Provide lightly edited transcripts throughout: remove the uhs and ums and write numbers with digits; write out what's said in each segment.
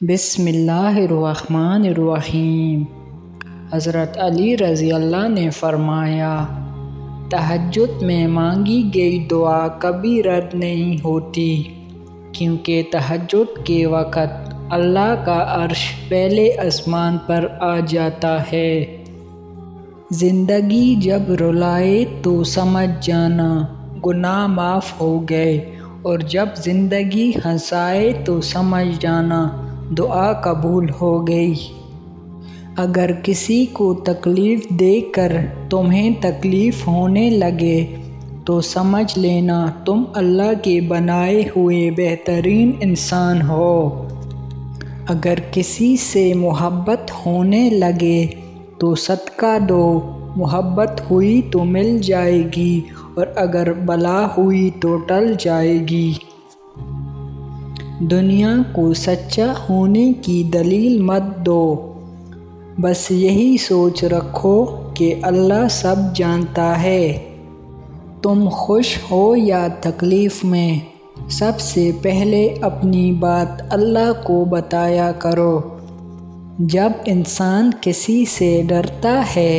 بسم اللہ الرحمن الرحیم۔ حضرت علی رضی اللہ نے فرمایا، تہجد میں مانگی گئی دعا کبھی رد نہیں ہوتی، کیونکہ تہجد کے وقت اللہ کا عرش پہلے آسمان پر آ جاتا ہے۔ زندگی جب رلائے تو سمجھ جانا گناہ معاف ہو گئے، اور جب زندگی ہنسائے تو سمجھ جانا دعا قبول ہو گئی۔ اگر کسی کو تکلیف دے کر تمہیں تکلیف ہونے لگے تو سمجھ لینا تم اللہ کے بنائے ہوئے بہترین انسان ہو۔ اگر کسی سے محبت ہونے لگے تو صدقہ دو، محبت ہوئی تو مل جائے گی، اور اگر بلا ہوئی تو ٹل جائے گی۔ دنیا کو سچا ہونے کی دلیل مت دو، بس یہی سوچ رکھو کہ اللہ سب جانتا ہے۔ تم خوش ہو یا تکلیف میں، سب سے پہلے اپنی بات اللہ کو بتایا کرو۔ جب انسان کسی سے ڈرتا ہے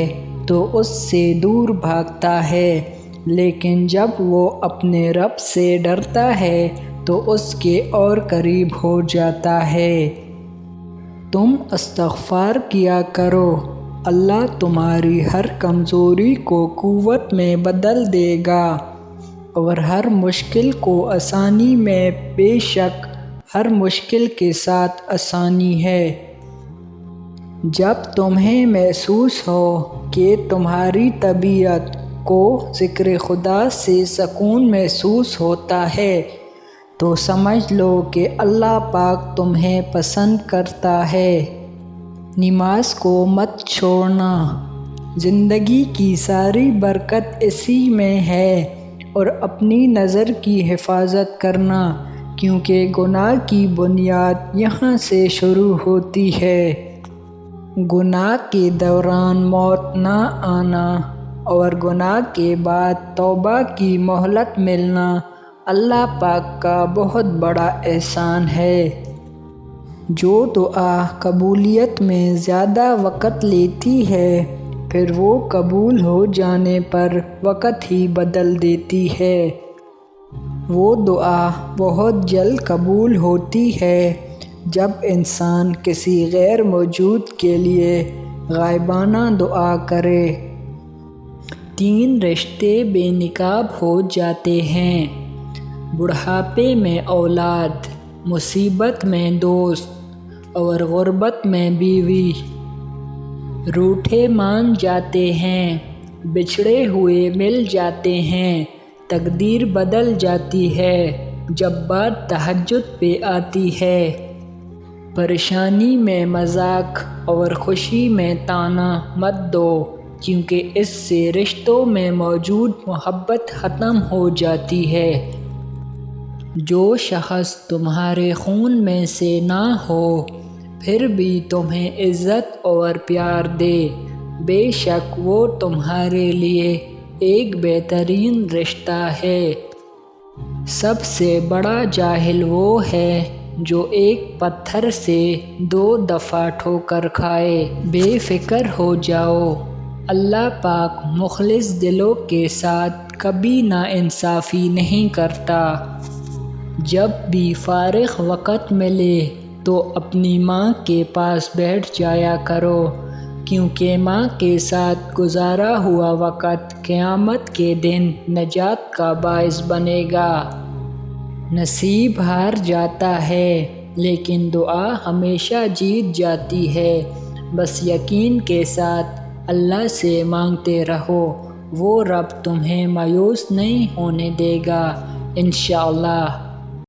تو اس سے دور بھاگتا ہے، لیکن جب وہ اپنے رب سے ڈرتا ہے تو اس کے اور قریب ہو جاتا ہے۔ تم استغفار کیا کرو، اللہ تمہاری ہر کمزوری کو قوت میں بدل دے گا، اور ہر مشکل کو آسانی میں۔ بے شک ہر مشکل کے ساتھ آسانی ہے۔ جب تمہیں محسوس ہو کہ تمہاری طبیعت کو ذکر خدا سے سکون محسوس ہوتا ہے تو سمجھ لو کہ اللہ پاک تمہیں پسند کرتا ہے۔ نماز کو مت چھوڑنا، زندگی کی ساری برکت اسی میں ہے، اور اپنی نظر کی حفاظت کرنا، کیونکہ گناہ کی بنیاد یہاں سے شروع ہوتی ہے۔ گناہ کے دوران موت نہ آنا اور گناہ کے بعد توبہ کی مہلت ملنا اللہ پاک کا بہت بڑا احسان ہے۔ جو دعا قبولیت میں زیادہ وقت لیتی ہے، پھر وہ قبول ہو جانے پر وقت ہی بدل دیتی ہے۔ وہ دعا بہت جلد قبول ہوتی ہے جب انسان کسی غیر موجود کے لیے غائبانہ دعا کرے۔ 3 رشتے بے نقاب ہو جاتے ہیں: بڑھاپے میں اولاد، مصیبت میں دوست، اور غربت میں بیوی۔ روٹھے مان جاتے ہیں، بچھڑے ہوئے مل جاتے ہیں، تقدیر بدل جاتی ہے جب بات تہجد پہ آتی ہے۔ پریشانی میں مذاق اور خوشی میں طعنہ مت دو، کیونکہ اس سے رشتوں میں موجود محبت ختم ہو جاتی ہے۔ جو شخص تمہارے خون میں سے نہ ہو پھر بھی تمہیں عزت اور پیار دے، بے شک وہ تمہارے لیے ایک بہترین رشتہ ہے۔ سب سے بڑا جاہل وہ ہے جو ایک پتھر سے 2 دفعہ ٹھوکر کھائے۔ بے فکر ہو جاؤ، اللہ پاک مخلص دلوں کے ساتھ کبھی ناانصافی نہیں کرتا۔ جب بھی فارغ وقت ملے تو اپنی ماں کے پاس بیٹھ جایا کرو، کیونکہ ماں کے ساتھ گزارا ہوا وقت قیامت کے دن نجات کا باعث بنے گا۔ نصیب ہار جاتا ہے لیکن دعا ہمیشہ جیت جاتی ہے۔ بس یقین کے ساتھ اللہ سے مانگتے رہو، وہ رب تمہیں مایوس نہیں ہونے دے گا انشاءاللہ۔